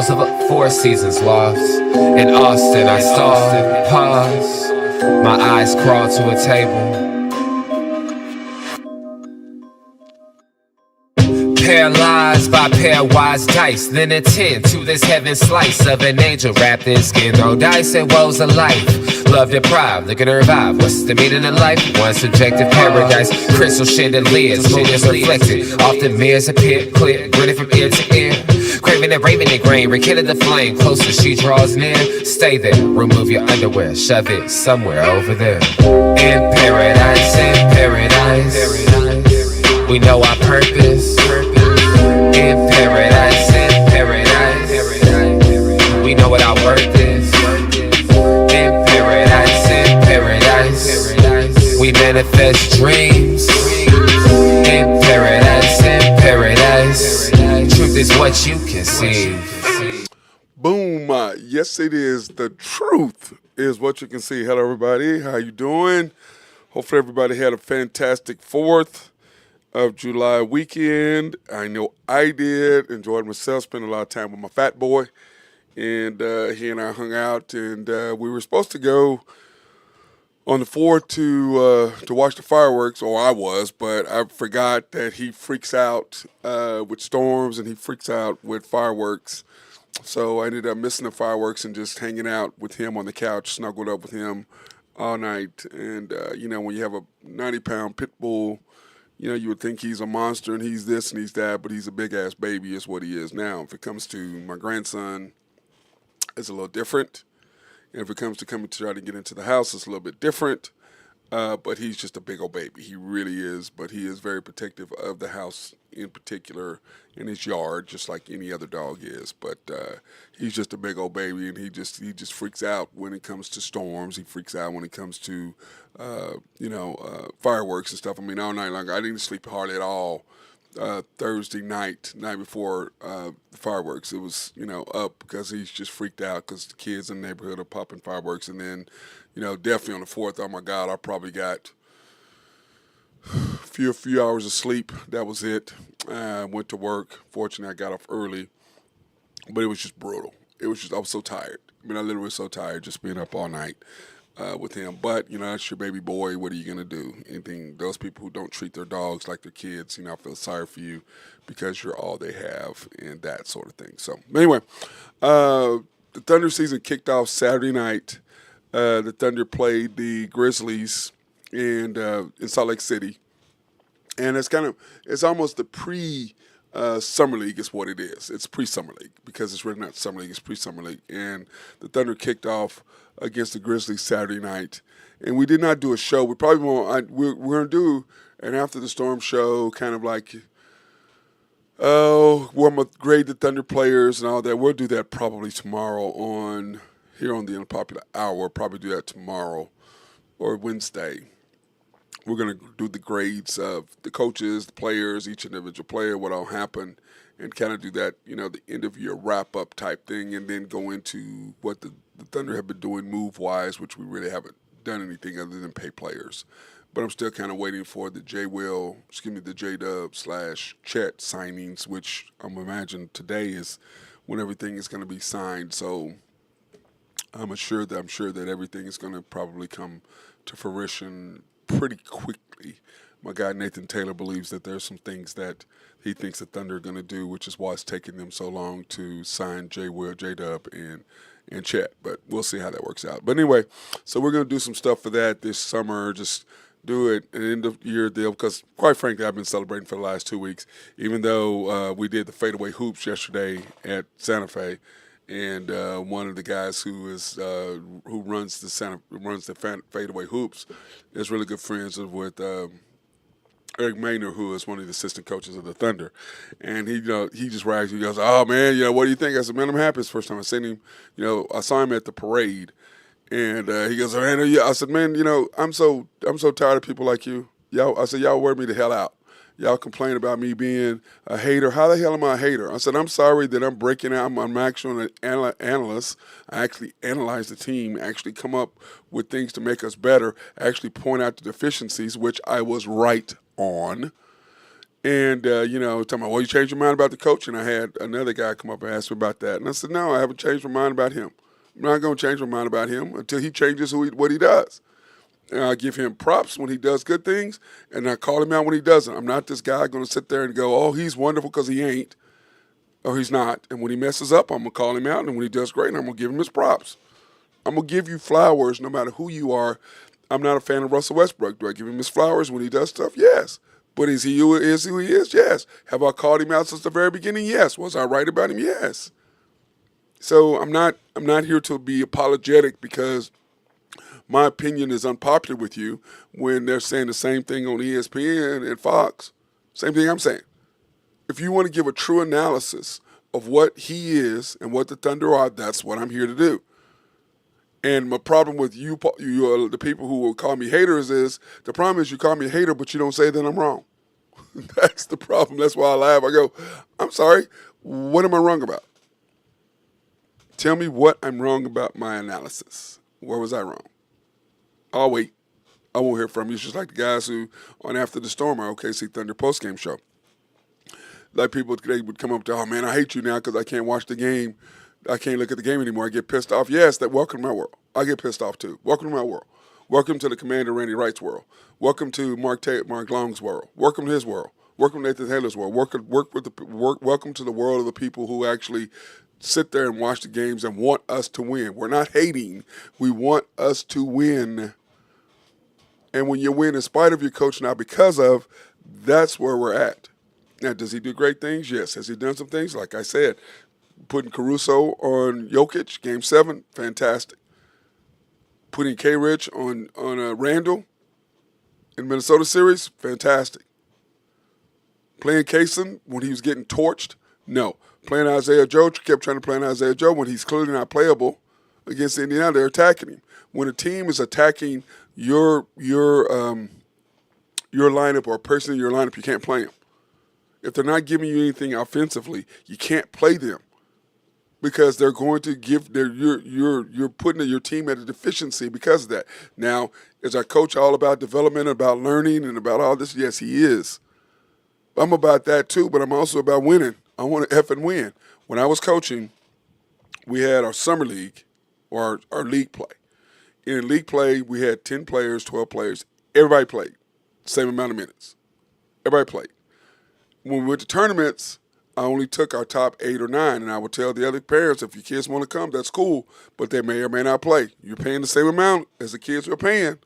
walls of a Four Seasons loft. In Austin, I stalled, paused. My eyes crawled to a table. Paralyzed by pairwise dice, then attend to this heaven slice of an angel wrapped in skin. Throw dice and woes of life. Love deprived, looking to revive. What's the meaning of life? One subjective paradise. Crystal chandeliers, motives reflected. Often mirrors appear clear, grinning from ear to ear. Craving and raving and grain, rekindle the flame. Closer she draws near. Stay there, remove your underwear, shove it somewhere over there. In paradise, we know our purpose. In paradise, we know what our worth is. In paradise, we manifest dreams. In paradise, truth is what you conceive. Boom! Yes, it is. The truth is what you can see. Hello, everybody. How you doing? Hopefully, everybody had a fantastic 4th of July weekend. I know I did. Enjoyed myself. Spent a lot of time with my fat boy, and he and I hung out. And we were supposed to go on the 4th to watch the fireworks, or I was, but I forgot that he freaks out with storms and he freaks out with fireworks. So I ended up missing the fireworks and just hanging out with him on the couch, snuggled up with him all night. And, when you have a 90-pound pit bull, you would think he's a monster and he's this and he's that, but he's a big-ass baby is what he is now. If it comes to my grandson, it's a little different. And if it comes to coming to try to get into the house, it's a little bit different. But he's just a big old baby. He really is. But he is very protective of the house in particular, in his yard, just like any other dog is. But he's just a big old baby, and he just freaks out when it comes to storms. He freaks out when it comes to fireworks and stuff. I mean, all night long, I didn't sleep hardly at all. Thursday night before the fireworks, it was up because he's just freaked out because the kids in the neighborhood are popping fireworks. And then definitely on the 4th, oh my God, I probably got a few hours of sleep. That was it. Went to work. Fortunately, I got off early, but it was just brutal. I was so tired. I literally was so tired just being up all night with him. But, that's your baby boy. What are you going to do? Those people who don't treat their dogs like their kids, I feel sorry for you because you're all they have and that sort of thing. So, anyway, the Thunder season kicked off Saturday night. The Thunder played the Grizzlies in Salt Lake City. And it's almost the Summer League is what it is. It's pre-Summer League because it's really not Summer League. It's pre-Summer League. And the Thunder kicked off against the Grizzlies Saturday night. And we did not do a show. We probably won't. We're going to do an After the Storm show, kind of like, we're going to grade the Thunder players and all that. We'll do that probably tomorrow here on the Unpopular Hour. We'll probably do that tomorrow or Wednesday. We're going to do the grades of the coaches, the players, each individual player, what all happened, and kind of do that, the end-of-year wrap-up type thing, and then go into what the Thunder have been doing move-wise, which we really haven't done anything other than pay players. But I'm still kind of waiting for the J-Dub / Chet signings, which I'm imagining today is when everything is going to be signed. So I'm sure that everything is going to probably come to fruition pretty quickly. My guy Nathan Taylor believes that there's some things that he thinks the Thunder are going to do, which is why it's taking them so long to sign J-Dub and Chet. But we'll see how that works out. But anyway, so we're going to do some stuff for that this summer. Just do it an end-of-year deal because, quite frankly, I've been celebrating for the last 2 weeks, even though we did the fadeaway hoops yesterday at Santa Fe. And one of the guys who runs the fadeaway hoops is really good friends with Eric Maynor, who is one of the assistant coaches of the Thunder. And he just rags. He goes, "Oh man, what do you think?" I said, "Man, I'm happy. It's the first time I seen him. I saw him at the parade." And he goes, "Man, I said, man, I'm so tired of people like you. Y'all," I said, "y'all wear me the hell out. Y'all complain about me being a hater. How the hell am I a hater?" I said, "I'm sorry that I'm breaking out. I'm actually an analyst. I actually analyze the team, actually come up with things to make us better, actually point out the deficiencies, which I was right on. And, talking about, well, you changed your mind about the coach? And I had another guy come up and ask me about that. And I said, no, I haven't changed my mind about him. I'm not going to change my mind about him until he changes what he does. And I give him props when he does good things, and I call him out when he doesn't. I'm not this guy going to sit there and go, oh, he's wonderful because he ain't, or he's not. And when he messes up, I'm going to call him out, and when he does great, I'm going to give him his props. I'm going to give you flowers no matter who you are. I'm not a fan of Russell Westbrook. Do I give him his flowers when he does stuff? Yes. But is he who he is? Yes. Have I called him out since the very beginning? Yes. Was I right about him? Yes. So I'm not here to be apologetic because my opinion is unpopular with you when they're saying the same thing on ESPN and Fox. Same thing I'm saying. If you want to give a true analysis of what he is and what the Thunder are, that's what I'm here to do. And my problem with you the people who will call me haters is, the problem is you call me a hater, but you don't say that I'm wrong. That's the problem. That's why I laugh. I go, I'm sorry, what am I wrong about? Tell me what I'm wrong about my analysis. Where was I wrong? I'll wait. I won't hear from you. It's just like the guys who, on After the Storm, our OKC Thunder postgame show. Like people today would come up to, oh man, I hate you now because I can't watch the game. I can't look at the game anymore. I get pissed off. Yes, welcome to my world. I get pissed off too. Welcome to my world. Welcome to the Commander Randy Wright's world. Welcome to Mark Long's world. Welcome to his world. Welcome to Nathan Taylor's world. Welcome to the world of the people who actually sit there and watch the games and want us to win. We're not hating. We want us to win. And when you win in spite of your coach, not because of, that's where we're at. Now, does he do great things? Yes. Has he done some things? Like I said, putting Caruso on Jokic, Game 7, fantastic. Putting K-Rich on Randall in Minnesota series, fantastic. Playing Kaysen when he was getting torched, no. Playing Isaiah Joe, kept trying to play Isaiah Joe when he's clearly not playable against Indiana. They're attacking him. When a team is attacking your lineup or a person in your lineup, you can't play them. If they're not giving you anything offensively, you can't play them because they're going to give you're putting your team at a deficiency because of that. Now, is our coach all about development, about learning, and about all this? Yes, he is. I'm about that too, but I'm also about winning. I want to effing win. When I was coaching, we had our summer league or our league play. In league play, we had 10 players, 12 players. Everybody played. Same amount of minutes. Everybody played. When we went to tournaments, I only took our top 8 or 9, and I would tell the other parents, if your kids want to come, that's cool, but they may or may not play. You're paying the same amount as the kids are paying,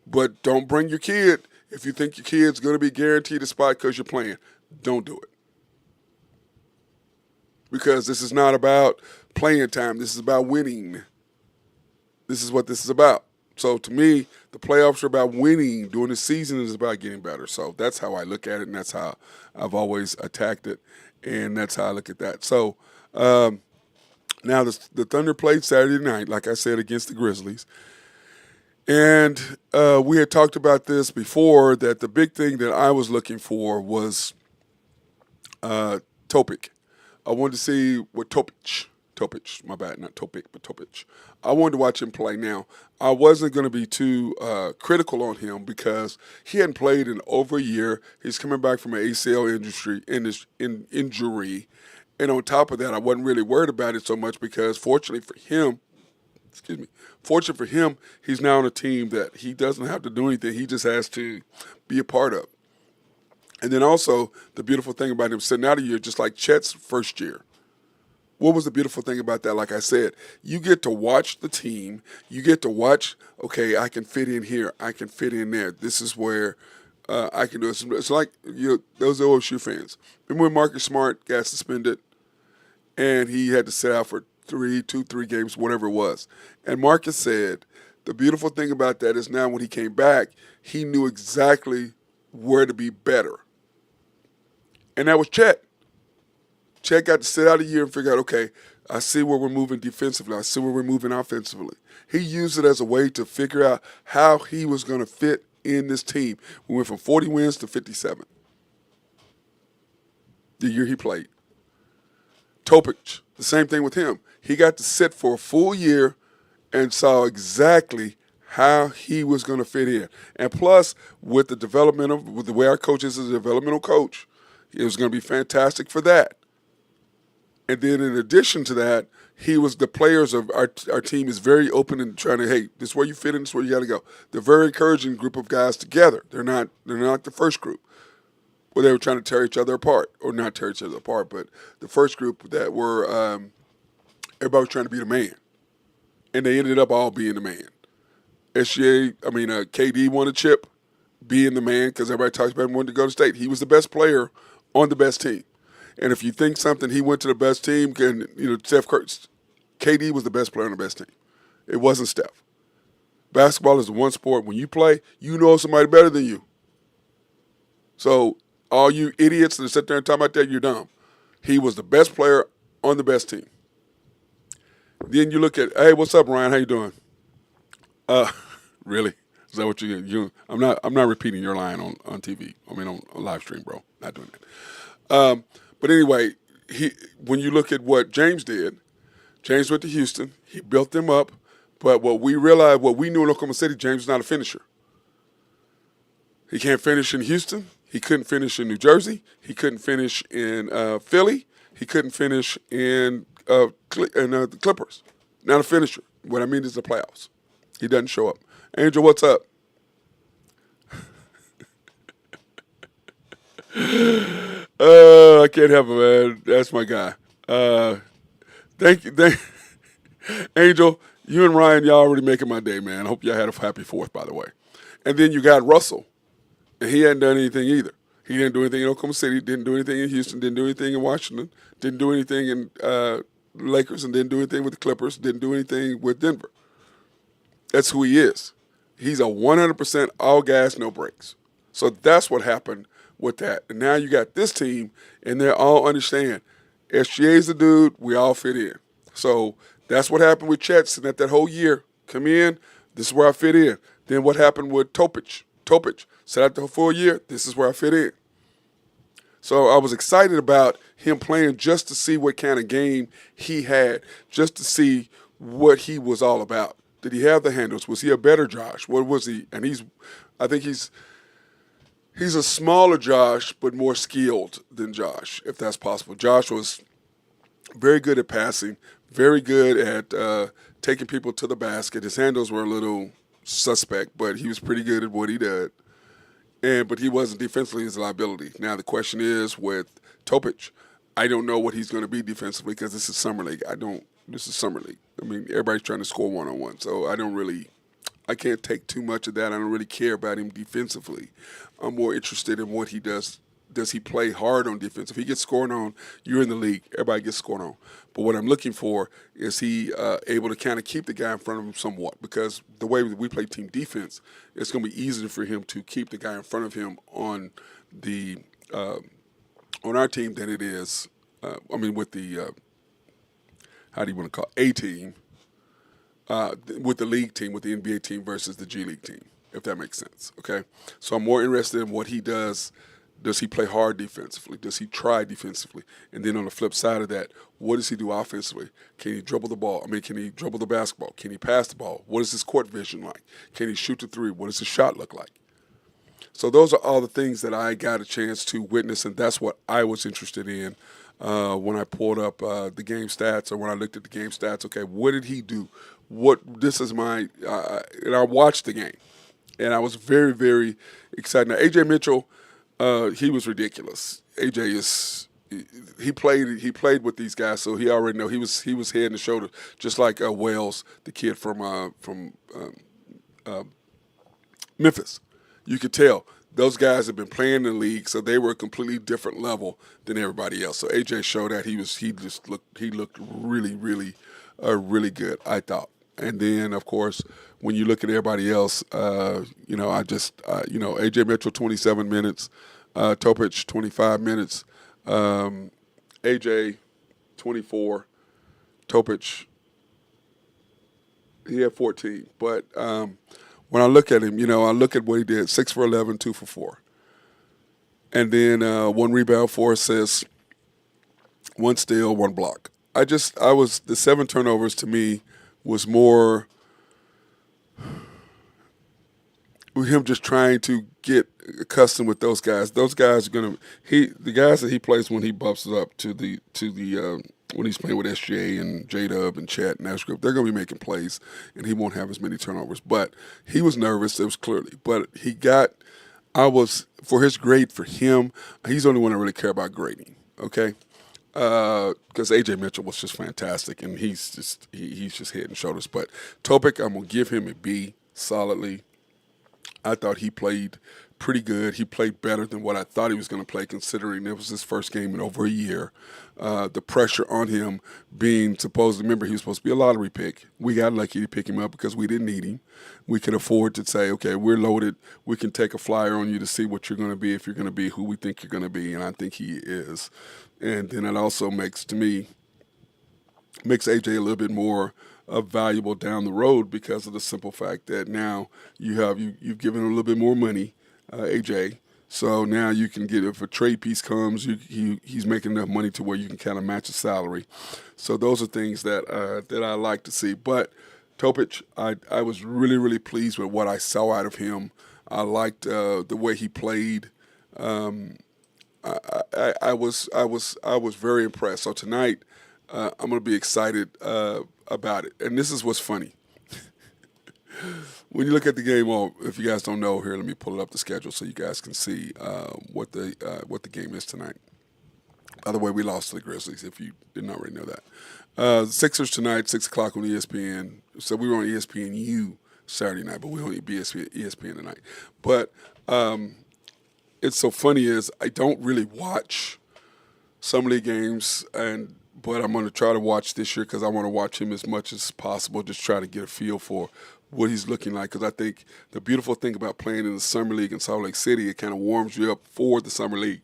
but don't bring your kid if you think your kid's going to be guaranteed a spot because you're playing. Don't do it. Because this is not about playing time. This is about winning. This is what this is about. So to me, the playoffs are about winning. During the season is about getting better. So that's how I look at it, and that's how I've always attacked it, and that's how I look at that. So now the Thunder played Saturday night, like I said, against the Grizzlies. And we had talked about this before, that the big thing that I was looking for was Topic. I wanted to see what Topic, my bad, not Topic, but Topic. I wanted to watch him play. Now, I wasn't going to be too critical on him because he hadn't played in over a year. He's coming back from an ACL injury. And on top of that, I wasn't really worried about it so much because fortunately for him, he's now on a team that he doesn't have to do anything. He just has to be a part of. And then also, the beautiful thing about him sitting out a year, just like Chet's first year. What was the beautiful thing about that? Like I said, you get to watch the team. You get to watch, okay, I can fit in here. I can fit in there. This is where I can do it. It's like those OSU fans. Remember when Marcus Smart got suspended and he had to sit out for 3 games, whatever it was. And Marcus said, the beautiful thing about that is now when he came back, he knew exactly where to be better. And that was Chet. Chet got to sit out a year and figure out, okay, I see where we're moving defensively. I see where we're moving offensively. He used it as a way to figure out how he was going to fit in this team. We went from 40 wins to 57 the year he played. Topic, the same thing with him. He got to sit for a full year and saw exactly how he was going to fit in. And plus, with the way our coach is a developmental coach, it was going to be fantastic for that. And then in addition to that, the players of our team is very open and trying to, hey, this is where you fit in, this is where you got to go. They're a very encouraging group of guys together. They're not like the first group where they were trying to tear each other apart, or not tear each other apart, but the first group that were everybody was trying to be the man, and they ended up all being the man. KD won a chip, being the man, because everybody talks about him wanting to go to state. He was the best player on the best team. And if you think something, he went to the best team, and Steph Curry, KD was the best player on the best team. It wasn't Steph. Basketball is the one sport, when you play, you know somebody better than you. So all you idiots that sit there and talk about that, you're dumb. He was the best player on the best team. Then you look at, hey, what's up, Ryan? How you doing? Really? Is that what you? I'm not repeating your line on TV. On live stream, bro. Not doing that. But anyway, when you look at what James did, James went to Houston. He built them up. But what we realized, what we knew in Oklahoma City, James is not a finisher. He can't finish in Houston. He couldn't finish in New Jersey. He couldn't finish in Philly. He couldn't finish in the Clippers. Not a finisher. What I mean is the playoffs. He doesn't show up. Angel, what's up? I can't help it, man. That's my guy. Thank you. Angel, you and Ryan, y'all already making my day, man. I hope y'all had a happy 4th, by the way. And then you got Russell, and he hadn't done anything either. He didn't do anything in Oklahoma City, didn't do anything in Houston, didn't do anything in Washington, didn't do anything in Lakers, and didn't do anything with the Clippers, didn't do anything with Denver. That's who he is. He's a 100% all gas, no brakes. So that's what happened with that. And now you got this team, and they all understand, SGA's the dude, we all fit in. So that's what happened with Chet sitting at that whole year. Come in, this is where I fit in. Then what happened with Topic? Sat out the full year, this is where I fit in. So I was excited about him playing just to see what kind of game he had, just to see what he was all about. Did he have the handles? Was he a better Josh? What was he? And I think he's a smaller Josh, but more skilled than Josh, if that's possible. Josh was very good at passing, very good at taking people to the basket. His handles were a little suspect, but he was pretty good at what he did. But he wasn't defensively his liability. Now the question is with Topic, I don't know what he's going to be defensively because this is summer league. This is summer league. I mean, everybody's trying to score one-on-one, so I can't take too much of that. I don't really care about him defensively. I'm more interested in what he does. Does he play hard on defense? If he gets scored on, you're in the league. Everybody gets scored on. But what I'm looking for is he able to kind of keep the guy in front of him somewhat, because the way we play team defense, it's going to be easier for him to keep the guy in front of him on our team than it is. With the how do you want to call it? A team, with the league team, with the NBA team versus the G League team, if that makes sense. Okay, so I'm more interested in what he does. Does he play hard defensively? Does he try defensively? And then on the flip side of that, what does he do offensively? Can he dribble the ball? Can he dribble the basketball? Can he pass the ball? What is his court vision like? Can he shoot the three? What does his shot look like? So those are all the things that I got a chance to witness, and that's what I was interested in when I pulled up the game stats, or when I looked at the game stats. Okay, what did he do? And I watched the game, and I was very, very excited. Now, A.J. Mitchell, he was ridiculous. AJ he played with these guys, so he already know he was head and shoulders, just like Wells, the kid from Memphis. You could tell those guys have been playing in the league, so they were a completely different level than everybody else. So AJ showed that he looked really, really, really good, I thought. And then, of course, when you look at everybody else, AJ Mitchell 27 minutes, Topic 25 minutes, AJ 24, Topic he had 14. But when I look at him, I look at what he did: 6 for 11, 2 for 4, and then 1 rebound, 4 assists, 1 steal, 1 block. The 7 turnovers to me was more with him just trying to get accustomed with those guys. Those guys are gonna the guys that he plays when he bumps it up to the when he's playing with SGA and J Dub and Chet and that group, they're gonna be making plays, and he won't have as many turnovers. But he was nervous. It was clearly, but he got. I was for his grade for him. He's the only one I really care about grading. Okay. Because AJ Mitchell was just fantastic, and he's just head and shoulders. But Topic, I'm gonna give him a B solidly. I thought he played pretty good. He played better than what I thought he was going to play, considering it was his first game in over a year. The pressure on him being remember, he was supposed to be a lottery pick. We got lucky to pick him up because we didn't need him. We could afford to say, okay, we're loaded. We can take a flyer on you to see what you're going to be, if you're going to be who we think you're going to be, and I think he is. And then it also makes AJ a little bit more valuable down the road because of the simple fact that now you've given him a little bit more money, AJ. So now you can get, if a trade piece comes, he's making enough money to where you can kind of match his salary. So those are things that I like to see. But Topic, I was really, really pleased with what I saw out of him. I liked the way he played. I was very impressed. So tonight, I'm going to be excited about it. And this is what's funny. When you look at the game, if you guys don't know, here, let me pull up the schedule so you guys can see what the game is tonight. By the way, we lost to the Grizzlies, if you didn't already know that. The Sixers tonight, 6 o'clock on ESPN. So we were on ESPNU Saturday night, but we only ESPN tonight. But it's so funny is I don't really watch Summer League games, but I'm going to try to watch this year because I want to watch him as much as possible, just try to get a feel for what he's looking like. Because I think the beautiful thing about playing in the Summer League in Salt Lake City, it kind of warms you up for the Summer League,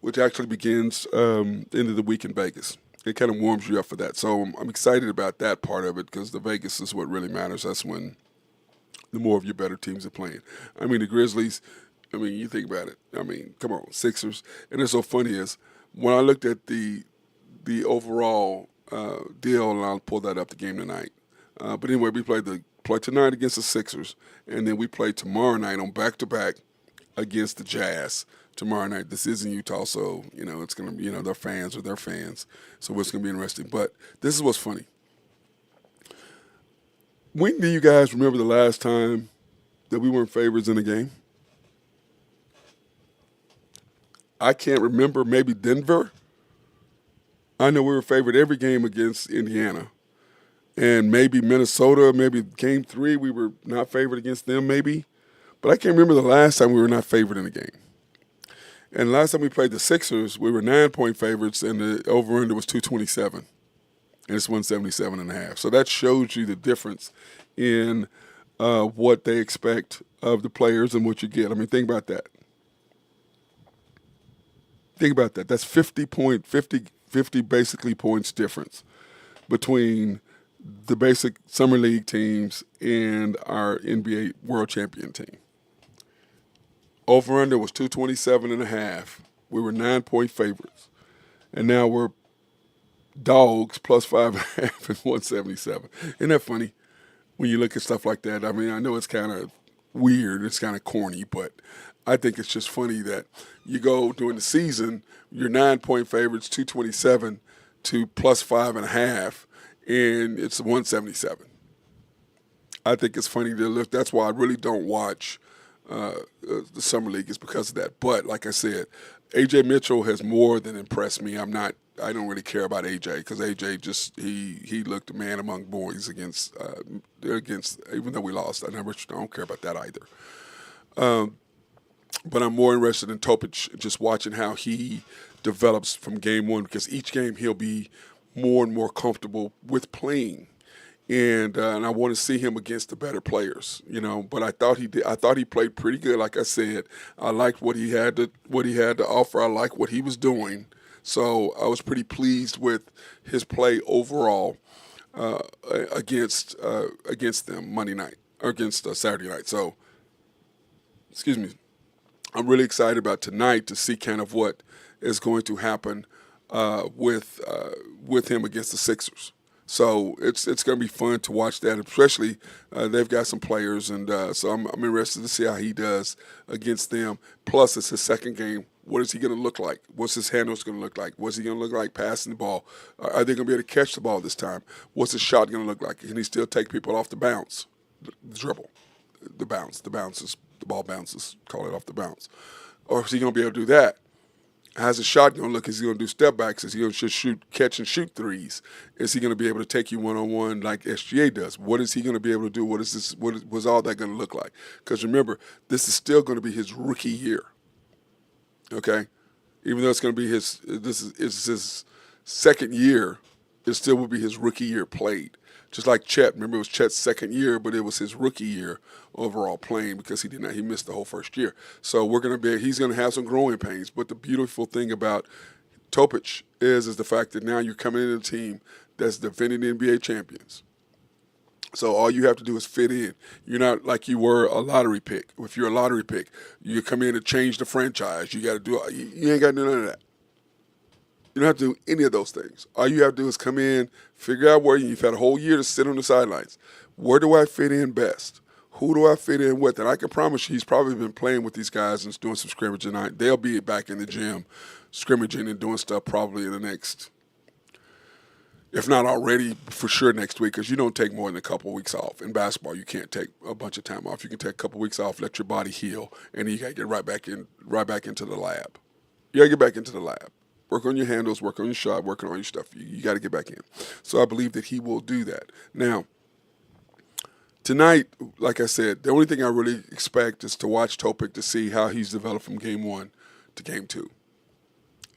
which actually begins end of the week in Vegas. It kind of warms you up for that. So I'm excited about that part of it because the Vegas is what really matters. That's when the more of your better teams are playing. I mean, the Grizzlies, you think about it. Come on, Sixers. And it's so funny is when I looked at the overall deal, and I'll pull that up, the game tonight. But anyway, we play tonight against the Sixers, and then we play tomorrow night on back-to-back against the Jazz. Tomorrow night. This is in Utah, so, it's going to be, their fans are their fans, so it's going to be interesting. But this is what's funny. When do you guys remember the last time that we weren't favorites in a game? I can't remember. Maybe Denver. I know we were favored every game against Indiana. And maybe Minnesota, maybe game 3, we were not favored against them, maybe. But I can't remember the last time we were not favored in a game. And last time we played the Sixers, we were 9-point favorites, and the over-under was 227. And it's 177.5. So that shows you the difference in what they expect of the players and what you get. Think about that. Think about that. That's 50 basically points difference between the basic Summer League teams and our NBA World Champion team. Over-under was 227.5. We were 9-point favorites. And now we're dogs plus 5.5 and 177. Isn't that funny when you look at stuff like that? I know it's kind of weird. It's kind of corny, but I think it's just funny that you go during the season, you're 9-point favorites, 227 to plus 5.5, and it's 177. I think it's funny to look. That's why I really don't watch the Summer League, is because of that. But like I said, AJ Mitchell has more than impressed me. I don't really care about AJ because AJ just he looked a man among boys against even though we lost. I don't care about that either. But I'm more interested in Topic, just watching how he develops from game 1, because each game he'll be more and more comfortable with playing. And I want to see him against the better players, But I thought he did. I thought he played pretty good. Like I said, I liked what he had to offer. I liked what he was doing. So I was pretty pleased with his play overall against them Monday night or against Saturday night. So, excuse me. I'm really excited about tonight to see kind of what is going to happen with him against the Sixers. So it's going to be fun to watch that, especially they've got some players, and so I'm interested to see how he does against them. Plus, it's his second game. What is he going to look like? What's his handles going to look like? What's he going to look like passing the ball? Are they going to be able to catch the ball this time? What's his shot going to look like? Can he still take people off the bounce, the dribble, the bounces, the ball bounces, call it off the bounce? Or is he going to be able to do that? How's his shot going to look? Is he going to do step backs? Is he going to just catch and shoot threes? Is he going to be able to take you one-on-one like SGA does? What is he going to be able to do? What's all that going to look like? Because remember, this is still going to be his rookie year. Okay? Even though it's going to be his second year, it still will be his rookie year played. Just like Chet. Remember, it was Chet's second year, but it was his rookie year overall playing because he missed the whole first year. So he's going to have some growing pains. But the beautiful thing about Topic is the fact that now you're coming into a team that's defending NBA champions. So all you have to do is fit in. You're not like you were a lottery pick. If you're a lottery pick, you come in and change the franchise. You ain't got to do none of that. You don't have to do any of those things. All you have to do is come in, figure out where you've had a whole year to sit on the sidelines. Where do I fit in best? Who do I fit in with? And I can promise you he's probably been playing with these guys and doing some scrimmaging. They'll be back in the gym scrimmaging and doing stuff probably in the next, if not already, for sure next week, because you don't take more than a couple of weeks off. In basketball, you can't take a bunch of time off. You can take a couple of weeks off, let your body heal, and then you got to get right back into the lab. You got to get back into the lab. Work on your handles, work on your shot, working on your stuff. You got to get back in. So I believe that he will do that. Now, tonight, like I said, the only thing I really expect is to watch Topic to see how he's developed from game 1 to game 2.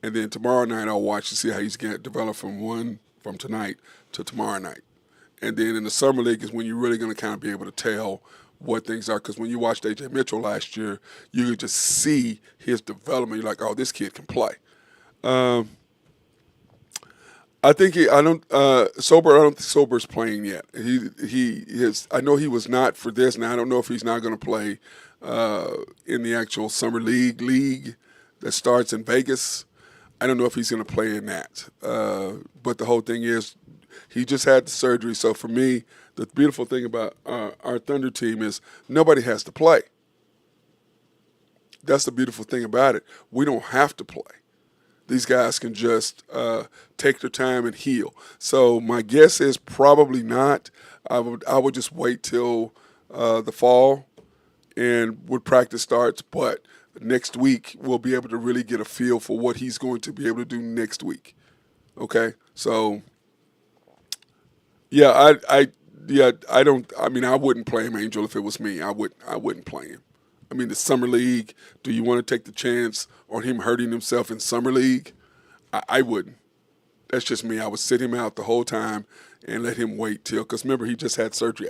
And then tomorrow night, I'll watch to see how he's going to develop from tonight to tomorrow night. And then in the Summer League is when you're really going to kind of be able to tell what things are. Because when you watched A.J. Mitchell last year, you could just see his development. You're like, oh, this kid can play. I think I don't think Sober's playing yet. I know he was not for this. Now I don't know if he's not going to play in the actual summer league that starts in Vegas. I don't know if he's going to play in that. But the whole thing is, he just had the surgery. So for me, the beautiful thing about our Thunder team is nobody has to play. That's the beautiful thing about it. We don't have to play. These guys can just take their time and heal. So my guess is probably not. I would just wait till the fall and when practice starts. But next week we'll be able to really get a feel for what he's going to be able to do next week. Okay, so yeah, I wouldn't play him, Angel, if it was me. I wouldn't play him. I mean, the Summer League, do you want to take the chance on him hurting himself in Summer League? I wouldn't. That's just me. I would sit him out the whole time and let him wait till, because remember, he just had surgery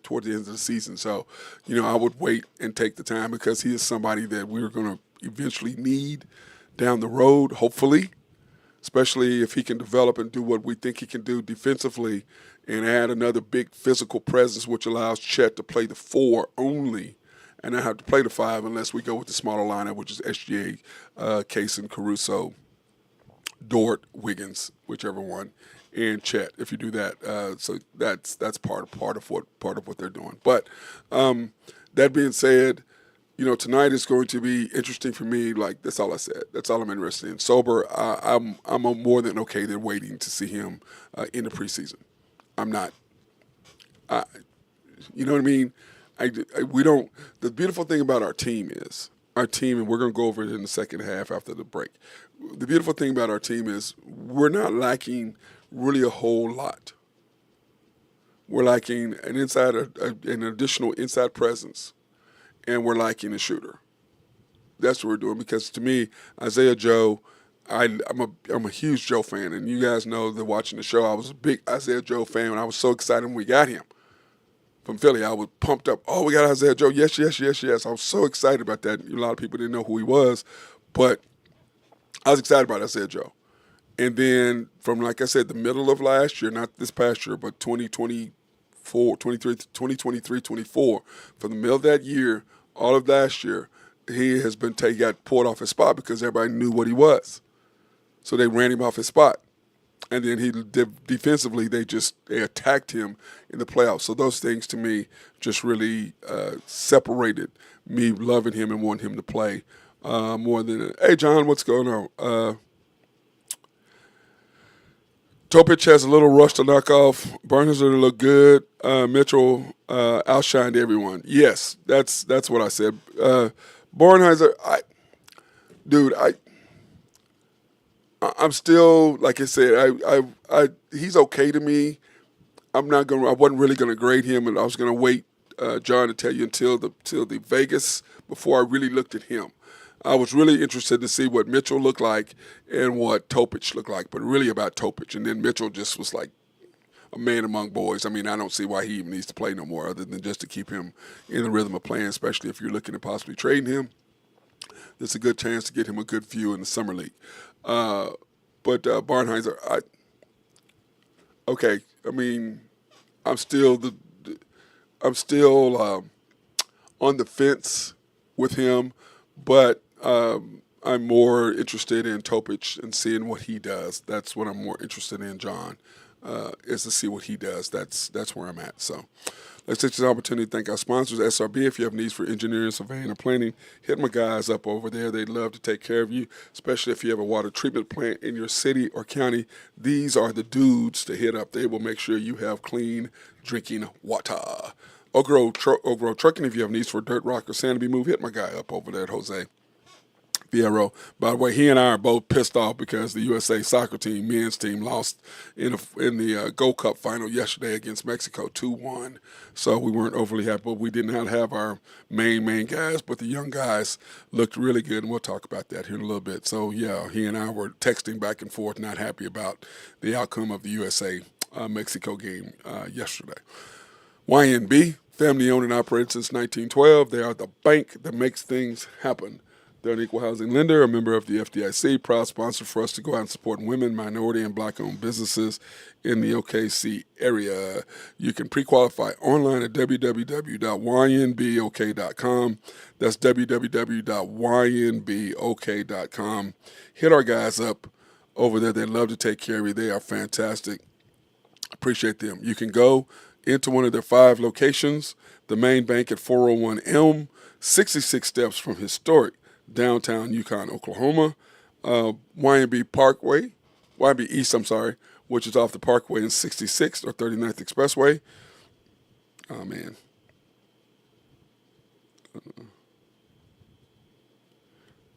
toward the end of the season. So, I would wait and take the time because he is somebody that we're going to eventually need down the road, hopefully, especially if he can develop and do what we think he can do defensively and add another big physical presence, which allows Chet to play the 4 only and not have to play the 5 unless we go with the smaller lineup, which is SGA, Kaysen, Caruso, Dort, Wiggins, whichever one, and Chet. If you do that, so that's part of what they're doing. But that being said, tonight is going to be interesting for me. Like, that's all I said. That's all I'm interested in. Sober, I'm more than okay. They're waiting to see him in the preseason. I'm not. You know what I mean? We don't. The beautiful thing about our team, and we're going to go over it in the second half after the break. The beautiful thing about our team is we're not lacking really a whole lot. We're lacking an additional inside presence, and we're lacking a shooter. That's what we're doing, because to me, Isaiah Joe, I'm a huge Joe fan, and you guys know that watching the show, I was a big Isaiah Joe fan, and I was so excited when we got him from Philly. I was pumped up. Oh, we got Isaiah Joe. Yes. I was so excited about that. A lot of people didn't know who he was, but I was excited about Isaiah Joe. And then from, like I said, the middle of last year, not this past year, but 2023, 24, from the middle of that year, all of last year, he got pulled off his spot because everybody knew what he was. So they ran him off his spot. and then defensively they attacked him in the playoffs. So those things to me just really separated me loving him and wanting him to play more than hey John, what's going on? Topic has a little rush to knock off. Bernharzer look good. Mitchell outshined everyone. Yes, that's what I said. Barnheiser, I'm still, like I said, he's okay to me. I wasn't really gonna grade him, and I was gonna wait, John, to tell you until the Vegas before I really looked at him. I was really interested to see what Mitchell looked like and what Topic looked like, but really about Topic. And then Mitchell just was like a man among boys. I mean, I don't see why he even needs to play no more other than just to keep him in the rhythm of playing, especially if you're looking at possibly trading him. There's a good chance to get him a good view in the summer league. But Barnheiser, okay. I mean, I'm still on the fence with him, but I'm more interested in Topic and seeing what he does. That's what I'm more interested in, John, is to see what he does. That's where I'm at. So let's take this opportunity to thank our sponsors, SRB. If you have needs for engineering, surveying, or planning, hit my guys up over there. They'd love to take care of you, especially if you have a water treatment plant in your city or county. These are the dudes to hit up. They will make sure you have clean drinking water. Oak Grove Trucking, if you have needs for dirt, rock, or sand to be moved, hit my guy up over there at Jose Fierro. By the way, he and I are both pissed off because the USA soccer team, men's team, lost in the Gold Cup final yesterday against Mexico 2-1. So we weren't overly happy, but we did not have our main guys, but the young guys looked really good, and we'll talk about that here in a little bit. So, yeah, he and I were texting back and forth, not happy about the outcome of the USA-Mexico game yesterday. YNB, family owned and operated since 1912. They are the bank that makes things happen. They're an equal housing lender, a member of the FDIC, proud sponsor for us to go out and support women, minority, and black-owned businesses in the OKC area. You can pre-qualify online at www.ynbok.com. That's www.ynbok.com. Hit our guys up over there. They love to take care of you. They are fantastic. Appreciate them. You can go into one of their 5 locations, the main bank at 401 Elm, 66 steps from historic downtown Yukon, Oklahoma, YNB East, which is off the Parkway and 66th or 39th Expressway. Oh, man.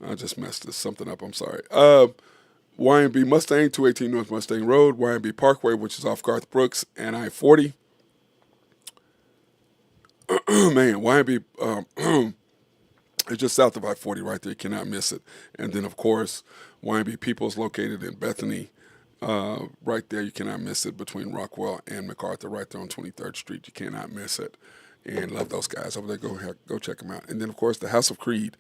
I just messed something up. I'm sorry. YNB Mustang, 218 North Mustang Road, YNB Parkway, which is off Garth Brooks and I-40. Man, YNB... It's just south of I-40 right there. You cannot miss it. And then, of course, YNB Peoples located in Bethany right there. You cannot miss it between Rockwell and MacArthur right there on 23rd Street. You cannot miss it. And love those guys over there. Go check them out. And then, of course, the House of Creed.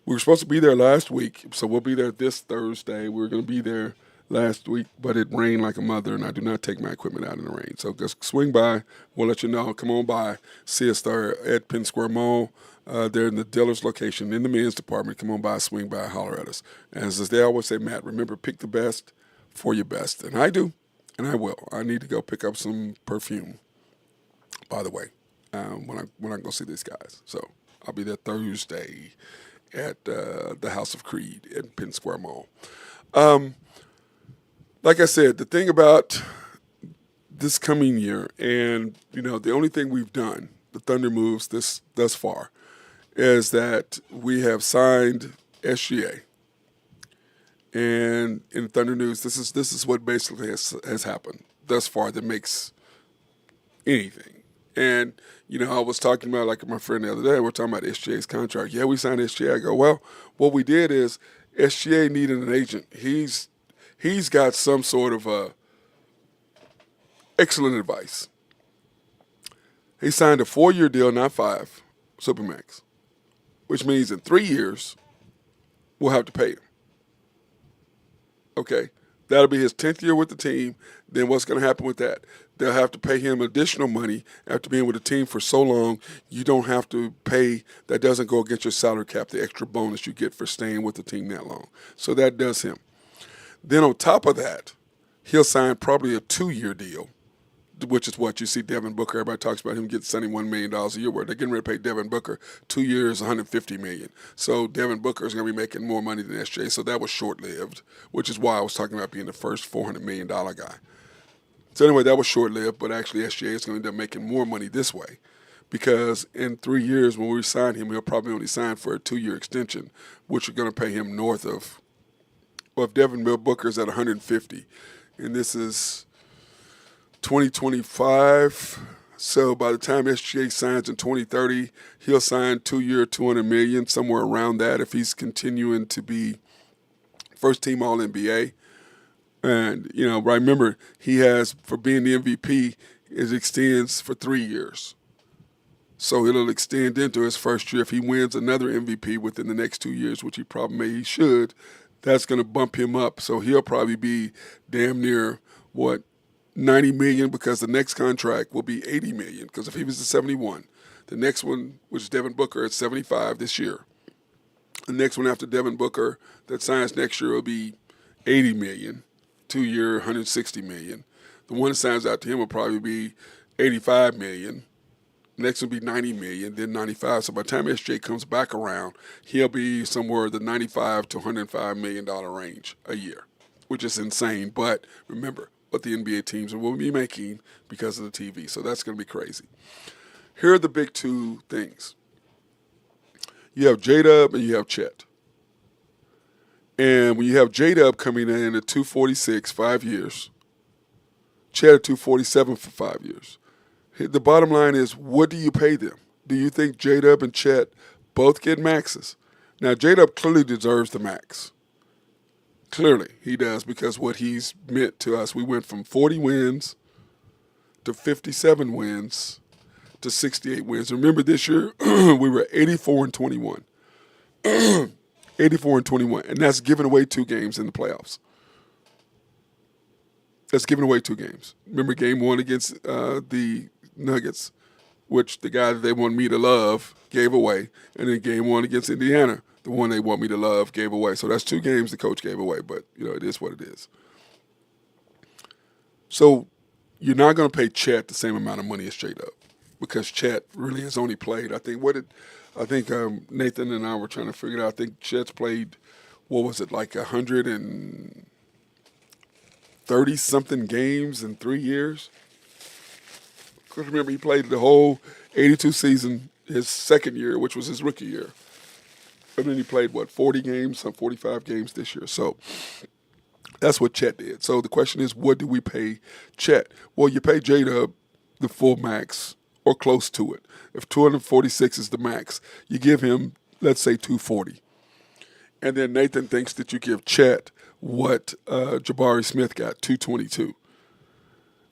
We were supposed to be there last week, so we'll be there this Thursday. We were going to be there last week, but it rained like a mother, and I do not take my equipment out in the rain. So just swing by. We'll let you know. Come on by. See us there at Penn Square Mall. They're in the Dillard's location in the men's department. Come on by, swing by, holler at us. As they always say, Matt, remember, pick the best for your best. And I do, and I will. I need to go pick up some perfume, by the way, when I go see these guys. So I'll be there Thursday at the House of Creed at Penn Square Mall. Like I said, the thing about this coming year, and, the only thing we've done, the Thunder moves thus far, is that we have signed SGA. And in Thunder News, this is what basically has happened thus far that makes anything. And, I was talking about, like my friend the other day, we're talking about SGA's contract. Yeah, we signed SGA. I go, well, what we did is SGA needed an agent. He's got some sort of excellent advice. He signed a 4-year deal, not 5, Supermax, which means in 3 years, we'll have to pay him. Okay, that'll be his 10th year with the team. Then what's going to happen with that? They'll have to pay him additional money after being with the team for so long. You don't have to pay. That doesn't go against your salary cap, the extra bonus you get for staying with the team that long. So that does him. Then on top of that, He'll sign probably a 2-year deal, which is what you see Devin Booker. Everybody talks about him getting $71 million a year. Where they're getting ready to pay Devin Booker 2 years, $150 million. So Devin Booker is going to be making more money than SJ. So that was short-lived, which is why I was talking about being the first $400 million guy. So anyway, that was short-lived, but actually SJ is going to end up making more money this way. Because in 3 years, when we sign him, he'll probably only sign for a 2-year extension, which are going to pay him north of, well, if Devin Booker's at 150, and this is 2025. So by the time SGA signs in 2030, he'll sign 2-year, $200 million, somewhere around that, if he's continuing to be first team All NBA. And remember, he has, for being the MVP, it extends for 3 years. So it'll extend into his first year. If he wins another MVP within the next 2 years, which he should, that's going to bump him up. So he'll probably be damn near, $90 million, because the next contract will be $80 million. Because if he was at 71, the next one, which is Devin Booker, at 75 this year. The next one after Devin Booker that signs next year will be $80 million, 2-year, $160 million. The one that signs out to him will probably be $85 million. Next will be $90 million, then $95. So by the time SJ comes back around, he'll be somewhere in the $95 to $105 million range a year, which is insane. But remember what the NBA teams will be making because of the TV. So that's going to be crazy. Here are the big two things. You have J-Dub and you have Chet. And when you have J-Dub coming in at 246, 5 years, Chet at 247 for 5 years. The bottom line is, what do you pay them? Do you think J-Dub and Chet both get maxes? Now, J-Dub clearly deserves the max. Clearly, he does, because what he's meant to us. We went from 40 wins to 57 wins to 68 wins. Remember, this year, we were 84-21. 84-21, and that's giving away 2 games in the playoffs. That's giving away 2 games. Remember game 1 against the Nuggets, which the guy that they want me to love gave away, and then game 1 against Indiana, the one they want me to love gave away. So that's 2 games the coach gave away, but it is what it is. So you're not going to pay Chet the same amount of money as J-Dub, because Chet really has only played, I think Nathan and I were trying to figure it out. I think Chet's played, like 130-something games in 3 years. Because remember, he played the whole 82 season his second year, which was his rookie year. And then he played, 40 games, some 45 games this year. So that's what Chet did. So the question is, what do we pay Chet? Well, you pay J-Dub the full max or close to it. If 246 is the max, you give him, let's say, 240. And then Nathan thinks that you give Chet what Jabari Smith got, 222.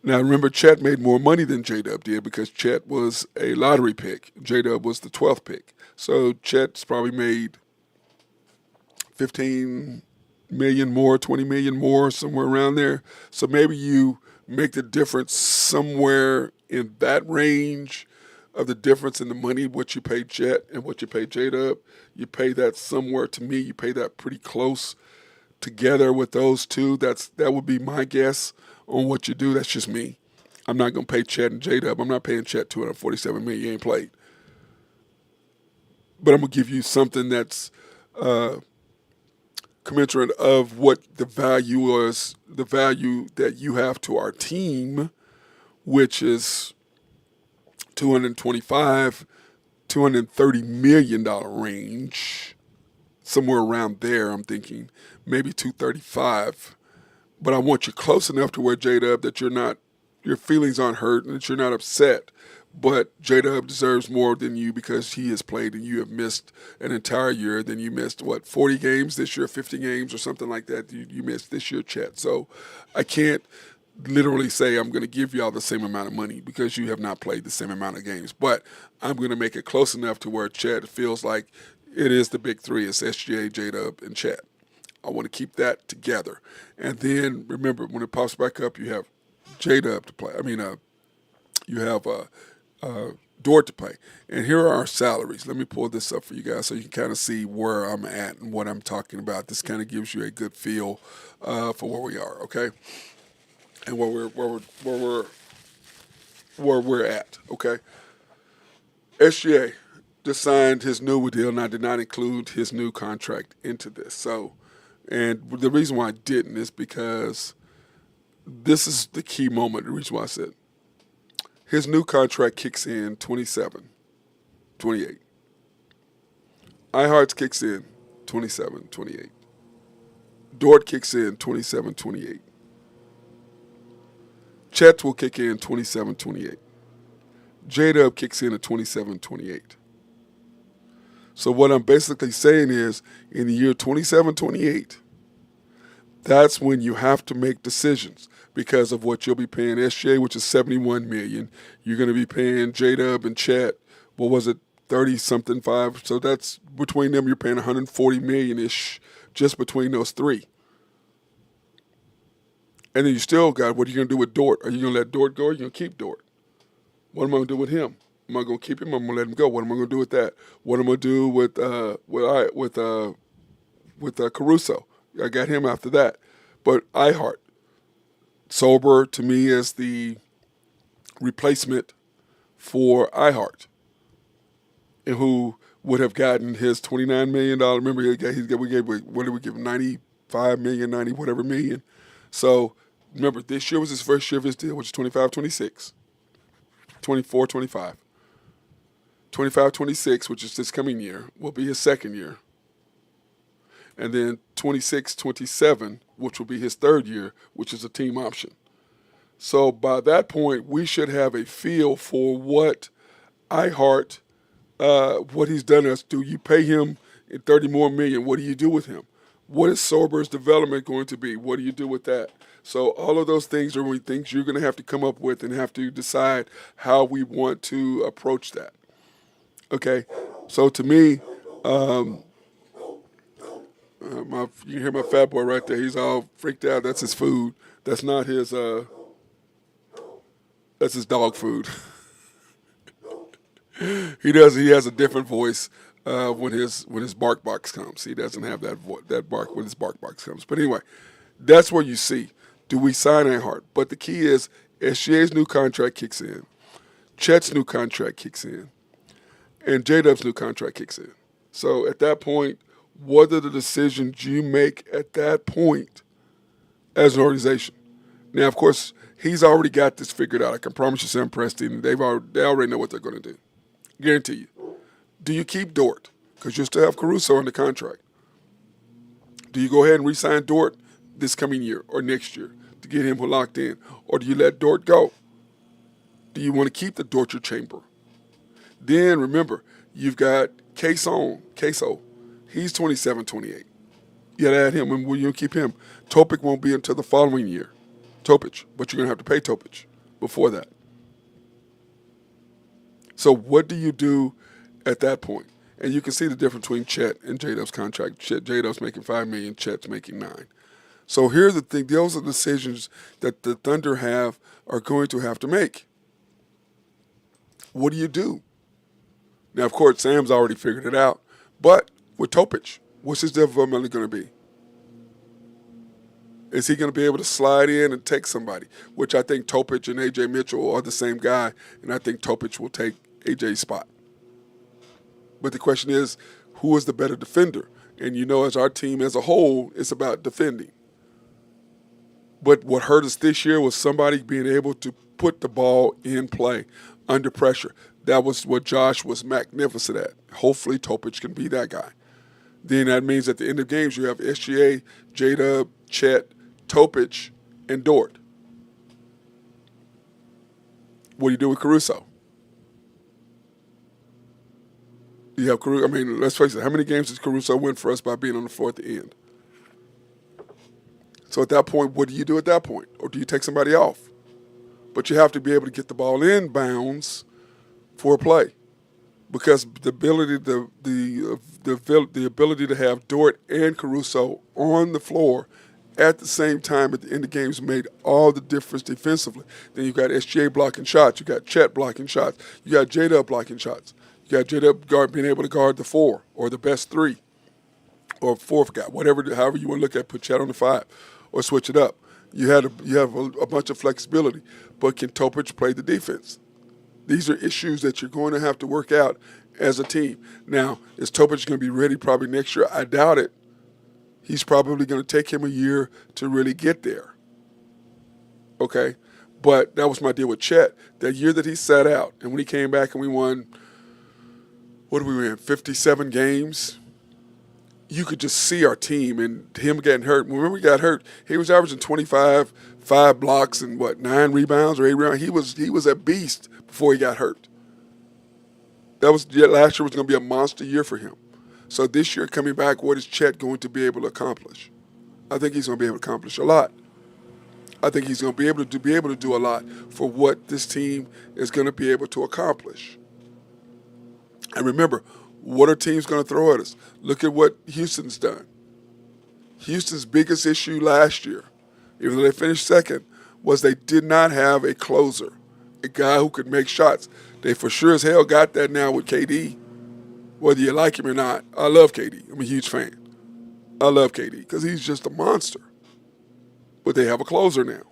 Now, remember, Chet made more money than J-Dub did, because Chet was a lottery pick. J-Dub was the 12th pick. So Chet's probably made $15 million more, $20 million more, somewhere around there. So maybe you make the difference somewhere in that range of the difference in the money, what you pay Chet and what you pay J-Dub. You pay that somewhere, to me, you pay that pretty close together with those two. That would be my guess on what you do. That's just me. I'm not going to pay Chet and J-Dub. I'm not paying Chet $247 million. You ain't played. But I'm going to give you something that's commensurate of what the value is, the value that you have to our team, which is $225, $230 million range, somewhere around there. I'm thinking maybe 235. But I want you close enough to where J-Dub that your feelings aren't hurt and that you're not upset. But J-Dub deserves more than you, because he has played and you have missed an entire year. Then you missed, 40 games this year, 50 games or something like that. You missed this year, Chet. So I can't literally say I'm going to give y'all the same amount of money, because you have not played the same amount of games. But I'm going to make it close enough to where Chet feels like it is the big three. It's SGA, J-Dub, and Chet. I want to keep that together. And then, remember, when it pops back up, you have J-Dub to play. You have Dort to play. And here are our salaries. Let me pull this up for you guys so you can kind of see where I'm at and what I'm talking about. This kind of gives you a good feel for where we are, okay? and where we're at. Okay, SGA just signed his new deal, and I did not include his new contract into this. So, and the reason why I didn't is because this is the key moment. The reason why I said his new contract kicks in 27, 28. iHeart's kicks in 27, 28. Dort kicks in 27, 28. Chet will kick in 27, 28. J-Dub kicks in at 27, 28. So what I'm basically saying is, in the year 27, 28, that's when you have to make decisions because of what you'll be paying SGA, which is $71 million. You're going to be paying J-Dub and Chet, what was it, 30-something, 5. So that's, between them, you're paying $140 million-ish just between those three. And then you still got, what are you going to do with Dort? Are you going to let Dort go, or are you going to keep Dort? What am I going to do with him? Am I going to keep him? I'm going to let him go. What am I going to do with that? What am I going to do with Caruso? I got him after that. But iHeart, Sober to me is the replacement for iHeart, and who would have gotten his $29 million. Remember, we gave what did we give him? $95 million, 90 whatever million. So remember, this year was his first year of his deal, which is 25, 26. 24, 25. 25, 26, which is this coming year, will be his second year. And then 26, 27, which will be his third year, which is a team option. So by that point, we should have a feel for what iHeart, what he's done us. Do you pay him $30 more million? What do you do with him? What is Sober's development going to be? What do you do with that? So all of those things are things you're going to have to come up with and have to decide how we want to approach that. Okay, so to me, you can hear my fat boy right there. He's all freaked out. That's his food. That's not his. That's his dog food. He has a different voice when his bark box comes. He doesn't have that bark when his bark box comes. But anyway, that's where you see. Do we sign iHeart? But the key is SGA's new contract kicks in, Chet's new contract kicks in, and J-Dub's new contract kicks in. So at that point, what are the decisions you make at that point as an organization? Now, of course, he's already got this figured out. I can promise you, Sam Preston, they already know what they're going to do. Guarantee you. Do you keep Dort? Because you still have Caruso on the contract. Do you go ahead and re-sign Dort this coming year or next year to get him locked in? Or do you let Dort go? Do you want to keep the torture chamber? Then remember, you've got Queso. He's 27, 28. You got to add him, and will you keep him? Topic won't be until the following year. Topic, but you're going to have to pay Topic before that. So what do you do at that point? And you can see the difference between Chet and J-Dub's contract. J-Dub's making $5 million, Chet's making $9 million. So here's the thing. Those are decisions that the Thunder are going to have to make. What do you do? Now, of course, Sam's already figured it out. But with Topic, what's his development going to be? Is he going to be able to slide in and take somebody? Which I think Topic and A.J. Mitchell are the same guy, and I think Topic will take A.J.'s spot. But the question is, who is the better defender? And you know, as our team as a whole, it's about defending. But what hurt us this year was somebody being able to put the ball in play under pressure. That was what Josh was magnificent at. Hopefully Topic can be that guy. Then that means at the end of games you have SGA, J-Dub, Chet, Topic, and Dort. What do you do with Caruso? You have Caruso. I mean, let's face it. How many games does Caruso win for us by being on the floor at the end? So at that point, what do you do at that point? Or do you take somebody off? But you have to be able to get the ball in bounds for a play, because the ability to have Dort and Caruso on the floor at the same time at the end of games made all the difference defensively. Then you got SGA blocking shots, you got Chet blocking shots, you got J-Dub blocking shots, you got J-Dub being able to guard the 4 or the best 3 or fourth guy, however you want to look at, put Chet on the 5 or switch it up. You have a bunch of flexibility, but can Topic play the defense? These are issues that you're going to have to work out as a team. Now, is Topic going to be ready probably next year? I doubt it. He's probably going to take him a year to really get there. Okay? But that was my deal with Chet. That year that he sat out, and when he came back and we won, what did we win, 57 games? You could just see our team and him getting hurt. When he got hurt, he was averaging 25, 5 blocks and 9 rebounds or 8 rebounds. He was a beast before he got hurt. Last year was going to be a monster year for him. So this year coming back, what is Chet going to be able to accomplish? I think he's going to be able to accomplish a lot. I think he's going to be able to do a lot for what this team is going to be able to accomplish. And remember, what are teams going to throw at us? Look at what Houston's done. Houston's biggest issue last year, even though they finished second, was they did not have a closer, a guy who could make shots. They for sure as hell got that now with KD. Whether you like him or not, I love KD. I'm a huge fan. I love KD because he's just a monster. But they have a closer now.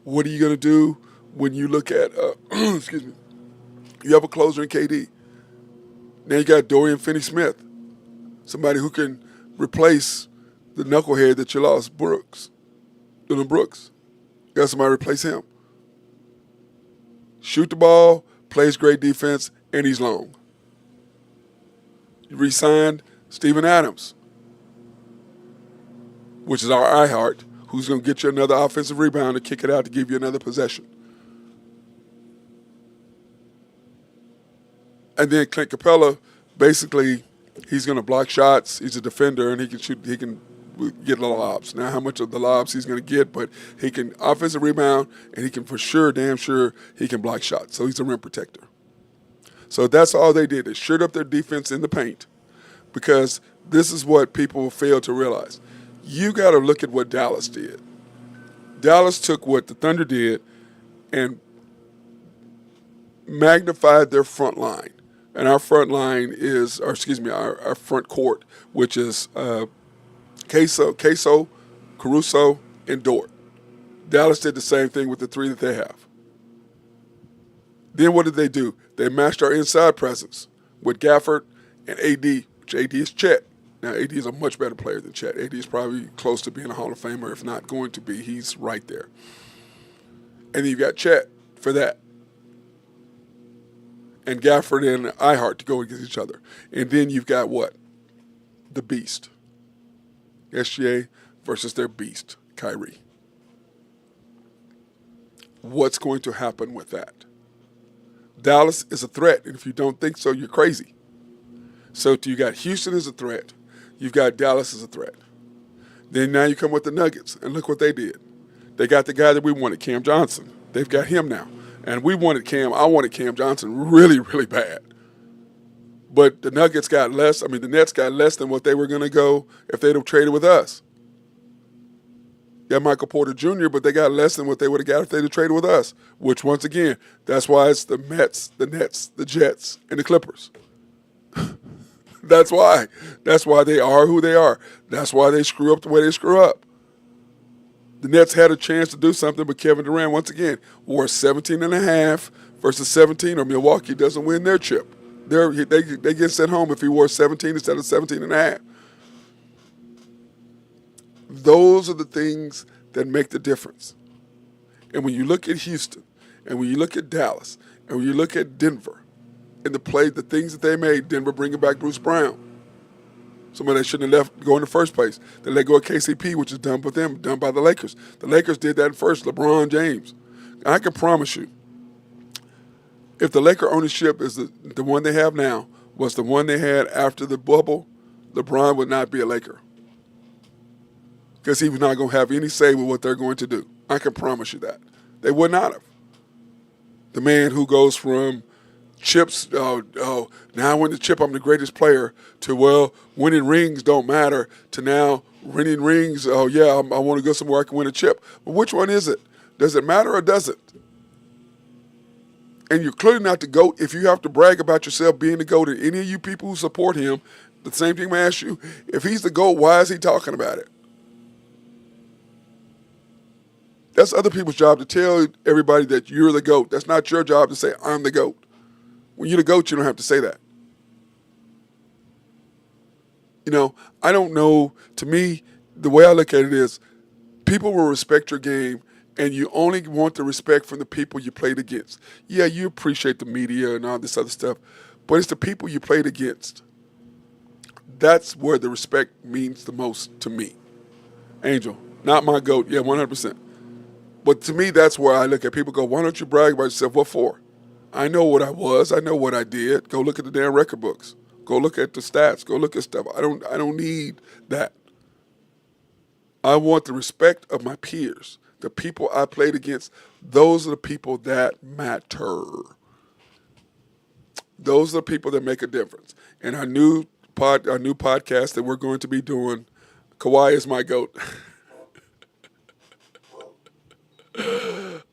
What are you going to do when you look at, excuse me, you have a closer in KD. Now you got Dorian Finney-Smith, somebody who can replace the knucklehead that you lost, Dylan Brooks. You got somebody to replace him. Shoot the ball, plays great defense, and he's long. You re-signed Steven Adams, which is our iHeart, who's going to get you another offensive rebound to kick it out to give you another possession. And then Clint Capella, basically, he's going to block shots. He's a defender, and he can shoot. He can get lobs. Now, how much of the lobs he's going to get, but he can offensive rebound, and he can for sure, damn sure, he can block shots. So he's a rim protector. So that's all they did. They shored up their defense in the paint because this is what people fail to realize. You got to look at what Dallas did. Dallas took what the Thunder did and magnified their front line. And our front line is, our front court, which is Queso, Caruso, and Dort. Dallas did the same thing with the three that they have. Then what did they do? They matched our inside presence with Gafford and AD, which AD is Chet. Now, AD is a much better player than Chet. AD is probably close to being a Hall of Famer, if not going to be. He's right there. And then you got Chet for that. And Gafford and iHeart to go against each other. And then you've got what? The beast. SGA versus their beast, Kyrie. What's going to happen with that? Dallas is a threat, and if you don't think so, you're crazy. So you got Houston as a threat. You've got Dallas as a threat. Then now you come with the Nuggets, and look what they did. They got the guy that we wanted, Cam Johnson. They've got him now. And we wanted Cam. I wanted Cam Johnson really, really bad. But the Nuggets got less. The Nets got less than what they were going to go if they'd have traded with us. Got Michael Porter Jr., but they got less than what they would have got if they'd have traded with us. Which, once again, that's why it's the Mets, the Nets, the Jets, and the Clippers. That's why. That's why they are who they are. That's why they screw up the way they screw up. The Nets had a chance to do something, but Kevin Durant, once again, wore 17 and a half versus 17, or Milwaukee doesn't win their chip. They get sent home if he wore 17 instead of 17 and a half. Those are the things that make the difference. And when you look at Houston, and when you look at Dallas, and when you look at Denver, and the things that they made, Denver bringing back Bruce Brown, somebody that shouldn't have left go in the first place. They let go of KCP, which is done by them, done by the Lakers. The Lakers did that first, LeBron James. I can promise you, if the Laker ownership is the one they have now, was the one they had after the bubble, LeBron would not be a Laker. Because he was not going to have any say with what they're going to do. I can promise you that. They would not have. The man who goes from chips, now I win the chip, I'm the greatest player, to, well, winning rings don't matter, to now winning rings, I want to go somewhere I can win a chip. But which one is it? Does it matter or does it? And you're clearly not the GOAT. If you have to brag about yourself being the GOAT, and any of you people who support him, the same thing I ask you, if he's the GOAT, why is he talking about it? That's other people's job to tell everybody that you're the GOAT. That's not your job to say, I'm the GOAT. When you're the GOAT, you don't have to say that. I don't know. To me, the way I look at it is people will respect your game, and you only want the respect from the people you played against. Yeah, you appreciate the media and all this other stuff, but it's the people you played against. That's where the respect means the most to me. Angel, not my GOAT. Yeah, 100%. But to me, that's where I look at people go, why don't you brag about yourself? What for? I know what I was. I know what I did. Go look at the damn record books. Go look at the stats. Go look at stuff. I don't need that. I want the respect of my peers, the people I played against. Those are the people that matter. Those are the people that make a difference. And our new podcast that we're going to be doing, Kawhi is my GOAT.